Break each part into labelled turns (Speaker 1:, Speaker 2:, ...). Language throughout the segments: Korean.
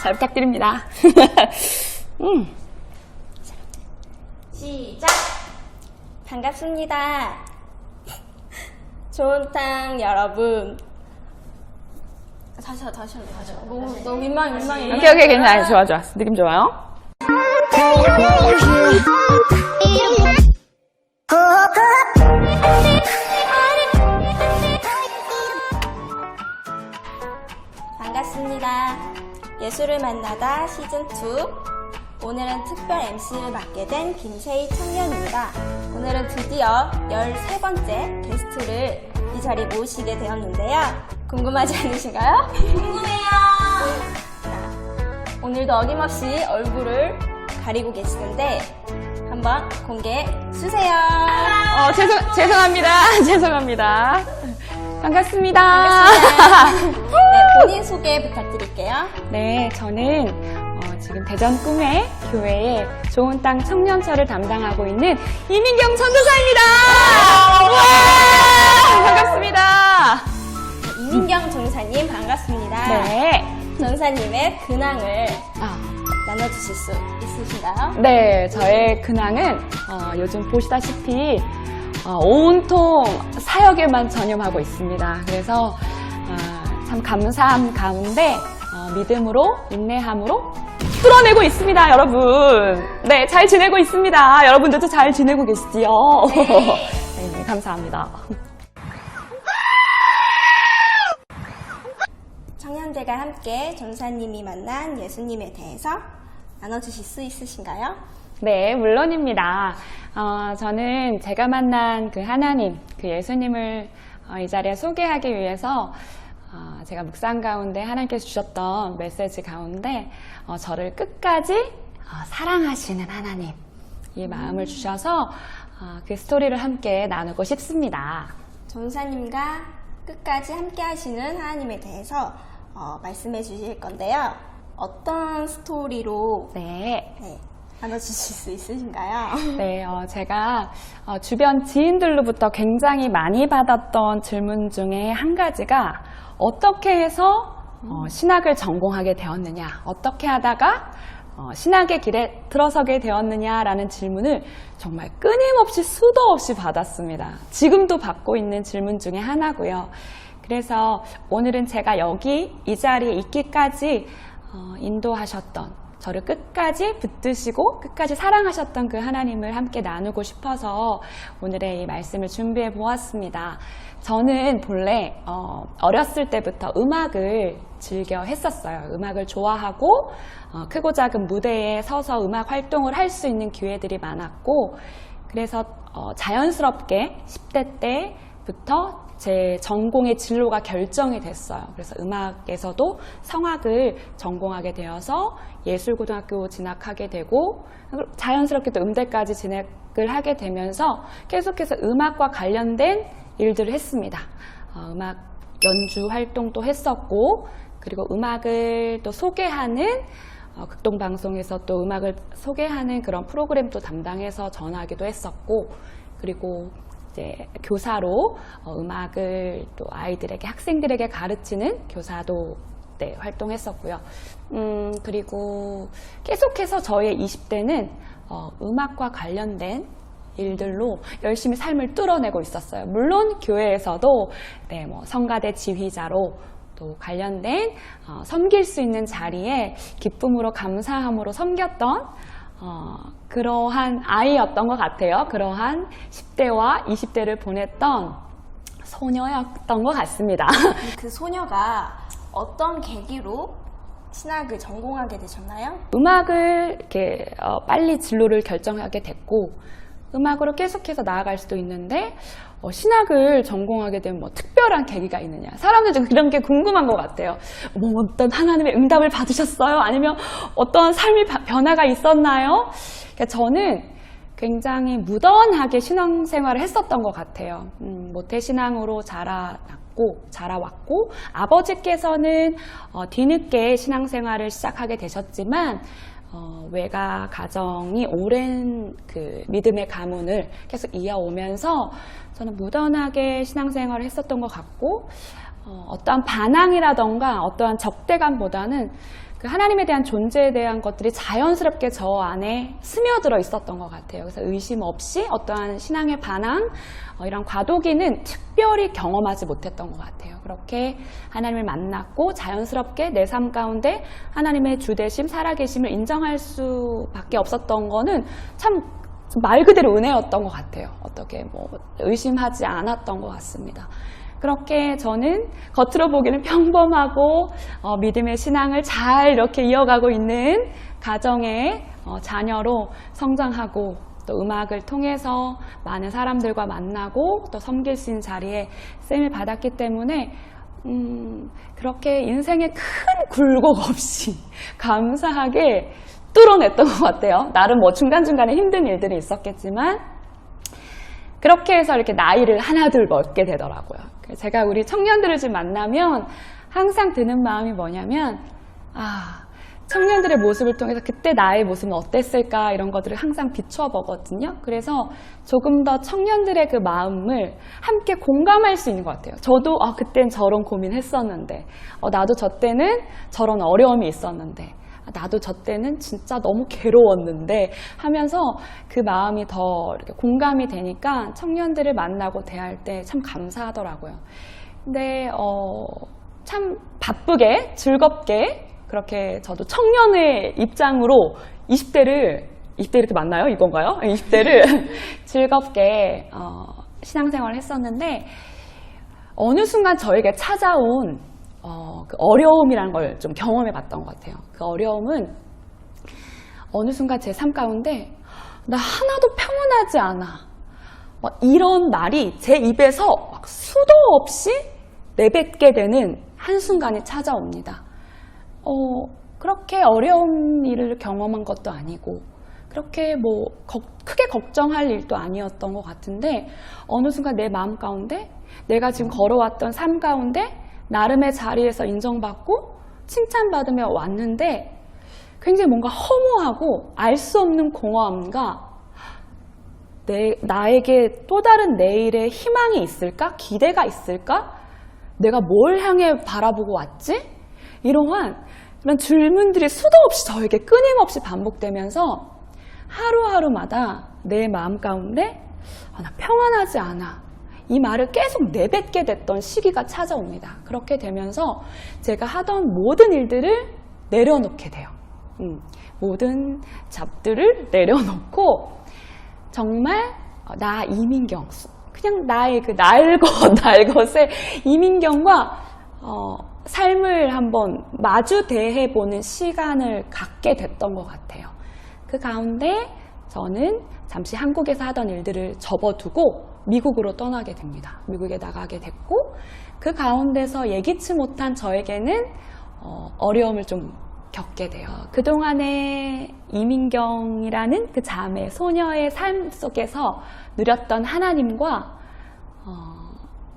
Speaker 1: 잘 부탁드립니다.
Speaker 2: 시작! 반갑습니다. 좋은 땅 여러분. 다시요. 너무 민망해.
Speaker 1: 오케이, 괜찮아요. 좋아. 느낌 좋아요.
Speaker 2: 반갑습니다. 예술을 만나다 시즌2. 오늘은 특별 MC를 맡게 된 김세희 청년입니다. 오늘은 드디어 13번째 게스트를 이 자리에 모시게 되었는데요. 궁금하지 않으신가요? 궁금해요. 자, 오늘도 어김없이 얼굴을 가리고 계시는데 한번 공개해 주세요.
Speaker 1: 죄송합니다. 반갑습니다.
Speaker 2: 네, 본인 소개 부탁드릴게요.
Speaker 1: 네, 저는 지금 대전 꿈의 교회에 좋은 땅 청년처를 담당하고 있는 이민경 전도사입니다. 와, 반갑습니다.
Speaker 2: 이민경 전사님 반갑습니다.
Speaker 1: 네.
Speaker 2: 전사님의 근황을 나눠주실 수 있으신가요?
Speaker 1: 네, 저의 근황은 요즘 보시다시피 온통 사역에만 전념하고 있습니다. 그래서 참 감사함 가운데 믿음으로, 인내함으로 뚫어내고 있습니다, 여러분. 네, 잘 지내고 있습니다. 여러분들도 잘 지내고 계시지요? 네, 감사합니다.
Speaker 2: 청년들과 함께 전사님이 만난 예수님에 대해서 나눠주실 수 있으신가요?
Speaker 1: 네, 물론입니다. 저는 제가 만난 그 하나님, 그 예수님을 이 자리에 소개하기 위해서 제가 묵상 가운데 하나님께서 주셨던 메시지 가운데 저를 끝까지 사랑하시는 하나님, 이 마음을 주셔서 그 스토리를 함께 나누고 싶습니다.
Speaker 2: 전사님과 끝까지 함께 하시는 하나님에 대해서 말씀해 주실 건데요. 어떤 스토리로 나눠주실 수 있으신가요?
Speaker 1: 네, 제가 주변 지인들로부터 굉장히 많이 받았던 질문 중에 한 가지가 어떻게 해서 신학을 전공하게 되었느냐, 어떻게 하다가 신학의 길에 들어서게 되었느냐라는 질문을 정말 끊임없이 수도 없이 받았습니다. 지금도 받고 있는 질문 중에 하나고요. 그래서 오늘은 제가 여기 이 자리에 있기까지 인도하셨던, 저를 끝까지 붙드시고 끝까지 사랑하셨던 그 하나님을 함께 나누고 싶어서 오늘의 이 말씀을 준비해 보았습니다. 저는 본래 어렸을 때부터 음악을 즐겨 했었어요. 음악을 좋아하고 크고 작은 무대에 서서 음악 활동을 할 수 있는 기회들이 많았고, 그래서 자연스럽게 10대 때부터 제 전공의 진로가 결정이 됐어요. 그래서 음악에서도 성악을 전공하게 되어서 예술고등학교 진학하게 되고, 자연스럽게 또 음대까지 진학을 하게 되면서 계속해서 음악과 관련된 일들을 했습니다. 음악 연주 활동도 했었고, 그리고 음악을 또 소개하는 극동방송에서 또 음악을 소개하는 그런 프로그램도 담당해서 전하기도 했었고, 그리고 이제 교사로 음악을 또 아이들에게, 학생들에게 가르치는 교사도 활동했었고요. 그리고 계속해서 저의 20대는 음악과 관련된 일들로 열심히 삶을 뚫어내고 있었어요. 물론 교회에서도 성가대 지휘자로 또 관련된 섬길 수 있는 자리에 기쁨으로, 감사함으로 섬겼던 그러한 아이였던 것 같아요. 그러한 10대와 20대를 보냈던 소녀였던 것 같습니다.
Speaker 2: 그 소녀가 어떤 계기로 신학을 전공하게 되셨나요?
Speaker 1: 음악을 이렇게 빨리 진로를 결정하게 됐고, 음악으로 계속해서 나아갈 수도 있는데 신학을 전공하게 되면 특별한 계기가 있느냐, 사람들도 그런 게 궁금한 것 같아요. 어떤 하나님의 응답을 받으셨어요? 아니면 어떤 삶의 변화가 있었나요? 그러니까 저는 굉장히 무던하게 신앙생활을 했었던 것 같아요. 모태신앙으로 자라왔고, 아버지께서는 뒤늦게 신앙생활을 시작하게 되셨지만 외가 가정이 오랜 그 믿음의 가문을 계속 이어오면서 저는 무던하게 신앙생활을 했었던 것 같고, 어떠한 반항이라던가 어떠한 적대감보다는 그 하나님에 대한 존재에 대한 것들이 자연스럽게 저 안에 스며들어 있었던 것 같아요. 그래서 의심 없이 어떠한 신앙의 반항, 이런 과도기는 특별히 경험하지 못했던 것 같아요. 그렇게 하나님을 만났고 자연스럽게 내 삶 가운데 하나님의 주되심, 살아계심을 인정할 수밖에 없었던 거는 참 말 그대로 은혜였던 것 같아요. 어떻게 뭐 의심하지 않았던 것 같습니다. 그렇게 저는 겉으로 보기는 평범하고 믿음의 신앙을 잘 이렇게 이어가고 있는 가정의 자녀로 성장하고 또 음악을 통해서 많은 사람들과 만나고 또 섬길 수 있는 자리에 쓰임을 받았기 때문에 그렇게 인생에 큰 굴곡 없이 감사하게 뚫어냈던 것 같아요. 나름 뭐 중간중간에 힘든 일들이 있었겠지만 그렇게 해서 이렇게 나이를 하나둘 먹게 되더라고요. 제가 우리 청년들을 좀 만나면 항상 드는 마음이 뭐냐면 청년들의 모습을 통해서 그때 나의 모습은 어땠을까 이런 것들을 항상 비추어 보거든요. 그래서 조금 더 청년들의 그 마음을 함께 공감할 수 있는 것 같아요. 저도 그땐 저런 고민했었는데 나도 저 때는 저런 어려움이 있었는데 나도 저 때는 진짜 너무 괴로웠는데 하면서 그 마음이 더 이렇게 공감이 되니까 청년들을 만나고 대할 때 참 감사하더라고요. 근데 참 바쁘게 즐겁게 그렇게 저도 청년의 입장으로 20대 이렇게 맞나요? 이건가요? 20대를 즐겁게 신앙생활을 했었는데 어느 순간 저에게 찾아온 그 어려움이라는 걸 좀 경험해 봤던 것 같아요. 그 어려움은 어느 순간 제 삶 가운데 나 하나도 평온하지 않아. 이런 말이 제 입에서 막 수도 없이 내뱉게 되는 한순간이 찾아옵니다. 그렇게 어려운 일을 경험한 것도 아니고 그렇게 뭐 크게 걱정할 일도 아니었던 것 같은데 어느 순간 내 마음 가운데 내가 지금 걸어왔던 삶 가운데 나름의 자리에서 인정받고 칭찬받으며 왔는데 굉장히 뭔가 허무하고 알 수 없는 공허함과 나에게 또 다른 내일의 희망이 있을까? 기대가 있을까? 내가 뭘 향해 바라보고 왔지? 이러한 질문들이 수도 없이 저에게 끊임없이 반복되면서 하루하루마다 내 마음 가운데 나 평안하지 않아. 이 말을 계속 내뱉게 됐던 시기가 찾아옵니다. 그렇게 되면서 제가 하던 모든 일들을 내려놓게 돼요. 모든 잡들을 내려놓고 정말 나 이민경, 그냥 나의 그 날것의 이민경과 삶을 한번 마주 대해보는 시간을 갖게 됐던 것 같아요. 그 가운데 저는 잠시 한국에서 하던 일들을 접어두고 미국으로 떠나게 됩니다. 미국에 나가게 됐고 그 가운데서 예기치 못한 저에게는 어려움을 좀 겪게 돼요. 그동안의 이민경이라는 그 자매, 소녀의 삶 속에서 누렸던 하나님과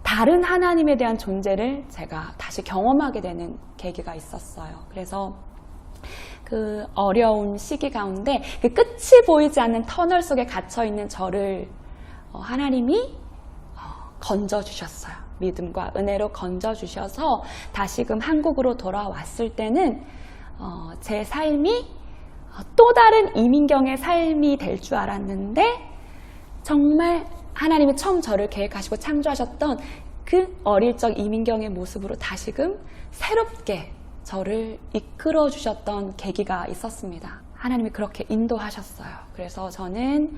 Speaker 1: 다른 하나님에 대한 존재를 제가 다시 경험하게 되는 계기가 있었어요. 그래서 그 어려운 시기 가운데 그 끝이 보이지 않는 터널 속에 갇혀있는 저를 하나님이 건져주셨어요. 믿음과 은혜로 건져주셔서 다시금 한국으로 돌아왔을 때는 제 삶이 또 다른 이민경의 삶이 될 줄 알았는데 정말 하나님이 처음 저를 계획하시고 창조하셨던 그 어릴 적 이민경의 모습으로 다시금 새롭게 저를 이끌어 주셨던 계기가 있었습니다. 하나님이 그렇게 인도하셨어요. 그래서 저는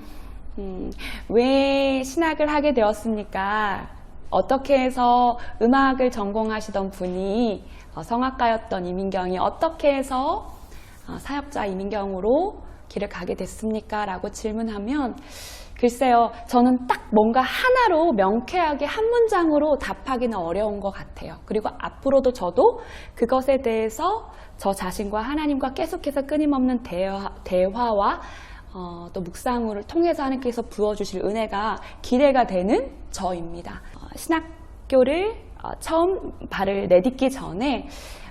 Speaker 1: 왜 신학을 하게 되었습니까? 어떻게 해서 음악을 전공하시던 분이 성악가였던 이민경이 어떻게 해서 사역자 이민경으로 길을 가게 됐습니까? 라고 질문하면 글쎄요, 저는 딱 뭔가 하나로 명쾌하게 한 문장으로 답하기는 어려운 것 같아요. 그리고 앞으로도 저도 그것에 대해서 저 자신과 하나님과 계속해서 끊임없는 대화와 또 묵상을 통해서 하나님께서 부어주실 은혜가 기대가 되는 저입니다. 신학교를 처음 발을 내딛기 전에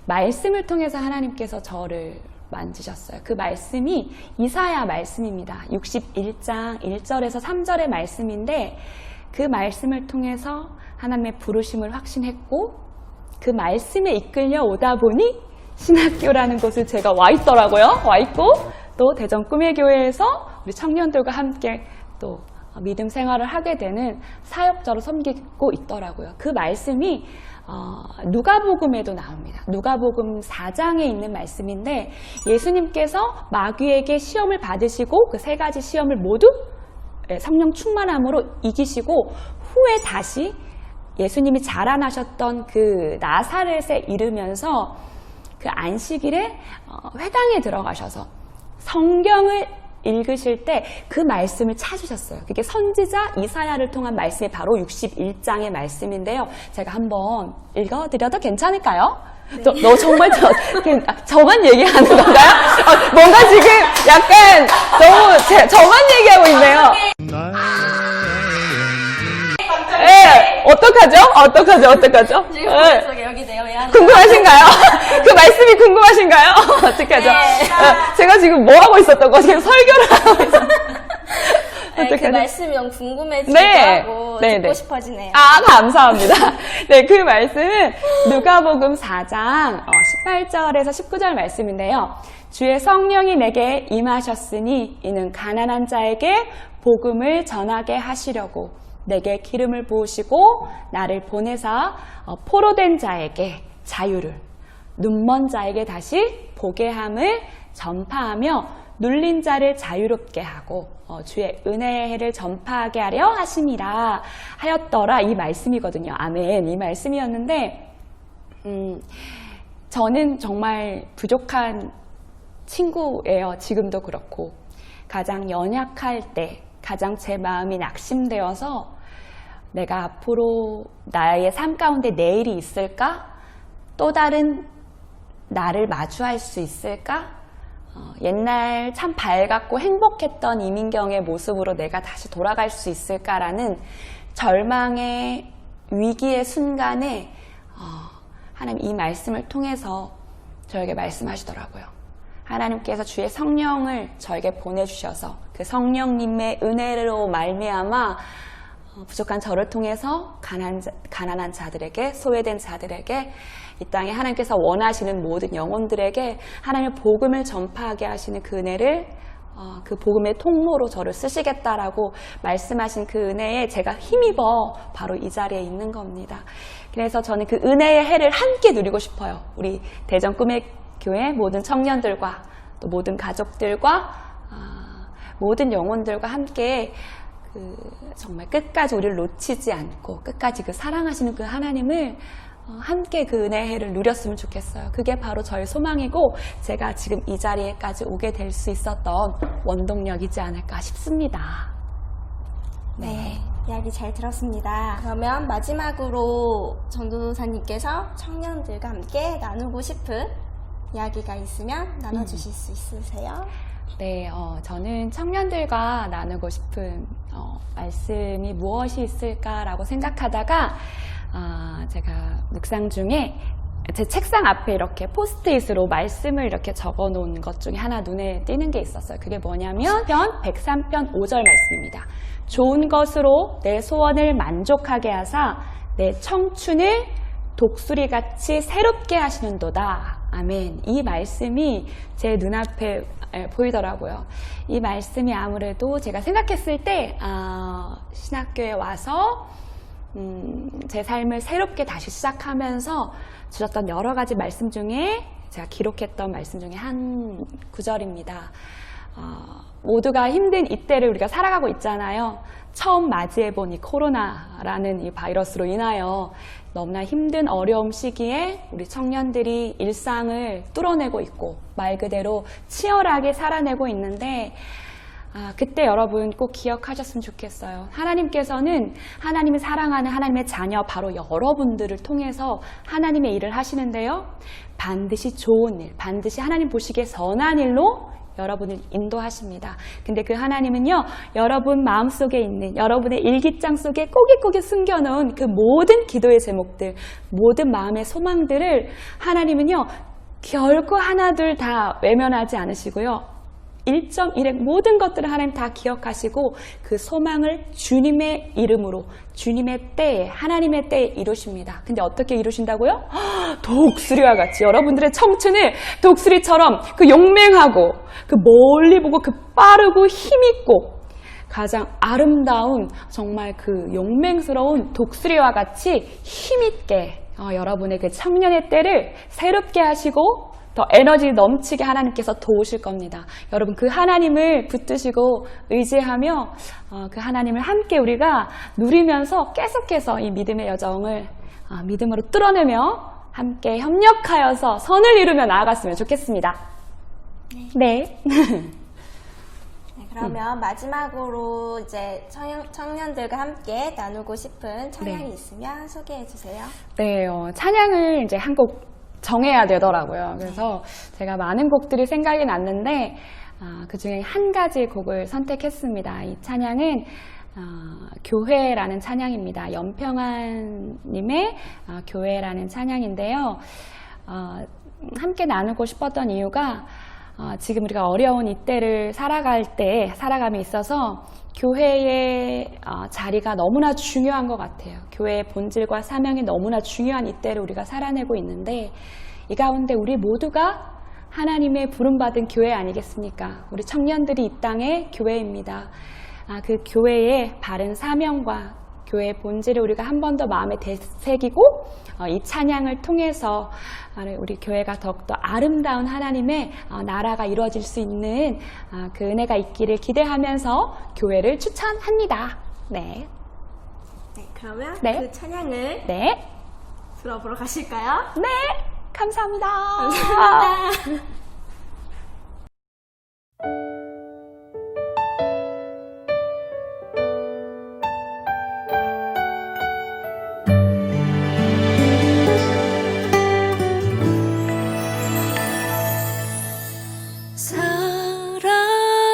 Speaker 1: 말씀을 통해서 하나님께서 저를 만지셨어요. 그 말씀이 이사야 말씀입니다. 61장 1절에서 3절의 말씀인데 그 말씀을 통해서 하나님의 부르심을 확신했고 그 말씀에 이끌려 오다 보니 신학교라는 곳을 제가 와 있더라고요. 와 있고 또 대전 꿈의 교회에서 우리 청년들과 함께 또 믿음 생활을 하게 되는 사역자로 섬기고 있더라고요. 그 말씀이 누가복음에도 나옵니다. 누가복음 4장에 있는 말씀인데 예수님께서 마귀에게 시험을 받으시고 그 세 가지 시험을 모두 성령 충만함으로 이기시고 후에 다시 예수님이 자라나셨던 그 나사렛에 이르면서 그 안식일에 회당에 들어가셔서 성경을 읽으실 때 그 말씀을 찾으셨어요. 그게 선지자 이사야를 통한 말씀이 바로 61장의 말씀인데요. 제가 한번 읽어드려도 괜찮을까요?
Speaker 2: 네.
Speaker 1: 너 정말 저만 얘기하는 건가요? 뭔가 지금 약간 너무 저만 얘기하고 있네요. 네, 어떡하죠?
Speaker 2: 지금
Speaker 1: 네.
Speaker 2: 머릿속에 여기 내용이
Speaker 1: 궁금하신가요? 그 말씀이 궁금하신가요? 어떡하죠?
Speaker 2: 네.
Speaker 1: 제가 지금 뭐 하고 있었던 거지? 지금 설교를 하고 있었어요.
Speaker 2: 그
Speaker 1: 어떡하죠?
Speaker 2: 말씀이 너무 궁금해지기도
Speaker 1: 네.
Speaker 2: 하고
Speaker 1: 네,
Speaker 2: 듣고
Speaker 1: 네.
Speaker 2: 싶어지네요.
Speaker 1: 감사합니다. 네, 그 말씀은 누가복음 4장 18절에서 19절 말씀인데요. 주의 성령이 내게 임하셨으니 이는 가난한 자에게 복음을 전하게 하시려고 내게 기름을 부으시고 나를 보내사 포로된 자에게 자유를 눈먼 자에게 다시 보게 함을 전파하며 눌린 자를 자유롭게 하고 주의 은혜의 해를 전파하게 하려 하심이라 하였더라. 이 말씀이거든요. 아멘. 이 말씀이었는데 저는 정말 부족한 친구예요. 지금도 그렇고 가장 연약할 때 가장 제 마음이 낙심되어서 내가 앞으로 나의 삶 가운데 내일이 있을까? 또 다른 나를 마주할 수 있을까? 옛날 참 밝았고 행복했던 이민경의 모습으로 내가 다시 돌아갈 수 있을까라는 절망의 위기의 순간에 하나님 이 말씀을 통해서 저에게 말씀하시더라고요. 하나님께서 주의 성령을 저에게 보내주셔서 그 성령님의 은혜로 말미암아 부족한 저를 통해서 가난한 자들에게 소외된 자들에게 이 땅에 하나님께서 원하시는 모든 영혼들에게 하나님의 복음을 전파하게 하시는 그 은혜를 그 복음의 통로로 저를 쓰시겠다라고 말씀하신 그 은혜에 제가 힘입어 바로 이 자리에 있는 겁니다. 그래서 저는 그 은혜의 해를 함께 누리고 싶어요. 우리 대전 꿈의 교회 모든 청년들과 또 모든 가족들과 모든 영혼들과 함께 정말 끝까지 우리를 놓치지 않고 끝까지 그 사랑하시는 그 하나님을 함께 그 은혜의 해를 누렸으면 좋겠어요. 그게 바로 저의 소망이고 제가 지금 이 자리에까지 오게 될 수 있었던 원동력이지 않을까 싶습니다.
Speaker 2: 네, 이야기 잘 들었습니다. 그러면 마지막으로 전도사님께서 청년들과 함께 나누고 싶은 이야기가 있으면 나눠주실 수 있으세요?
Speaker 1: 네, 저는 청년들과 나누고 싶은 말씀이 무엇이 있을까라고 생각하다가 제가 묵상 중에 제 책상 앞에 이렇게 포스트잇으로 말씀을 이렇게 적어 놓은 것 중에 하나 눈에 띄는 게 있었어요. 그게 뭐냐면 시편 103편 5절 말씀입니다. 좋은 것으로 내 소원을 만족하게 하사 내 청춘을 독수리같이 새롭게 하시는도다. 아멘. 이 말씀이 제 눈앞에 보이더라고요. 이 말씀이 아무래도 제가 생각했을 때 신학교에 와서 제 삶을 새롭게 다시 시작하면서 주셨던 여러 가지 말씀 중에 제가 기록했던 말씀 중에 한 구절입니다. 모두가 힘든 이때를 우리가 살아가고 있잖아요. 처음 맞이해본 이 코로나라는 이 바이러스로 인하여 너무나 힘든 어려움 시기에 우리 청년들이 일상을 뚫어내고 있고 말 그대로 치열하게 살아내고 있는데 그때 여러분 꼭 기억하셨으면 좋겠어요. 하나님께서는 하나님이 사랑하는 하나님의 자녀 바로 여러분들을 통해서 하나님의 일을 하시는데요. 반드시 좋은 일, 반드시 하나님 보시기에 선한 일로 여러분을 인도하십니다. 근데 그 하나님은요, 여러분 마음속에 있는 여러분의 일기장 속에 꼬깃꼬깃 숨겨놓은 그 모든 기도의 제목들, 모든 마음의 소망들을 하나님은요, 결코 하나둘 다 외면하지 않으시고요. 1.1획 모든 것들을 하나님 다 기억하시고 그 소망을 주님의 이름으로 주님의 때에 하나님의 때에 이루십니다. 근데 어떻게 이루신다고요? 독수리와 같이 여러분들의 청춘을 독수리처럼 그 용맹하고 그 멀리 보고 그 빠르고 힘있고 가장 아름다운 정말 그 용맹스러운 독수리와 같이 힘있게 여러분의 그 청년의 때를 새롭게 하시고 더 에너지 넘치게 하나님께서 도우실 겁니다. 여러분 그 하나님을 붙드시고 의지하며 그 하나님을 함께 우리가 누리면서 계속해서 이 믿음의 여정을 믿음으로 뚫어내며 함께 협력하여서 선을 이루며 나아갔으면 좋겠습니다. 네.
Speaker 2: 네, 그러면 마지막으로 이제 청년들과 함께 나누고 싶은 찬양이
Speaker 1: 네.
Speaker 2: 있으면 소개해 주세요.
Speaker 1: 네, 찬양을 이제 한 곡 정해야 되더라고요. 그래서 제가 많은 곡들이 생각이 났는데 그 중에 한 가지 곡을 선택했습니다. 이 찬양은 교회라는 찬양입니다. 연평안님의 교회라는 찬양인데요. 함께 나누고 싶었던 이유가 지금 우리가 어려운 이때를 살아감에 있어서 교회의 자리가 너무나 중요한 것 같아요. 교회의 본질과 사명이 너무나 중요한 이때를 우리가 살아내고 있는데 이 가운데 우리 모두가 하나님의 부름받은 교회 아니겠습니까? 우리 청년들이 이 땅의 교회입니다. 그 교회의 바른 사명과 교회의 본질을 우리가 한 번 더 마음에 되새기고 이 찬양을 통해서 우리 교회가 더욱더 아름다운 하나님의 나라가 이루어질 수 있는 그 은혜가 있기를 기대하면서 교회를 추천합니다. 네.
Speaker 2: 네, 그러면
Speaker 1: 네.
Speaker 2: 그 찬양을
Speaker 1: 네.
Speaker 2: 들어보러 가실까요?
Speaker 1: 네. 감사합니다.
Speaker 2: 감사합니다.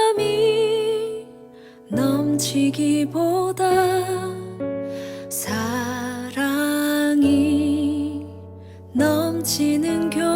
Speaker 3: 사람이 넘치기보다 사랑이 넘치는 교회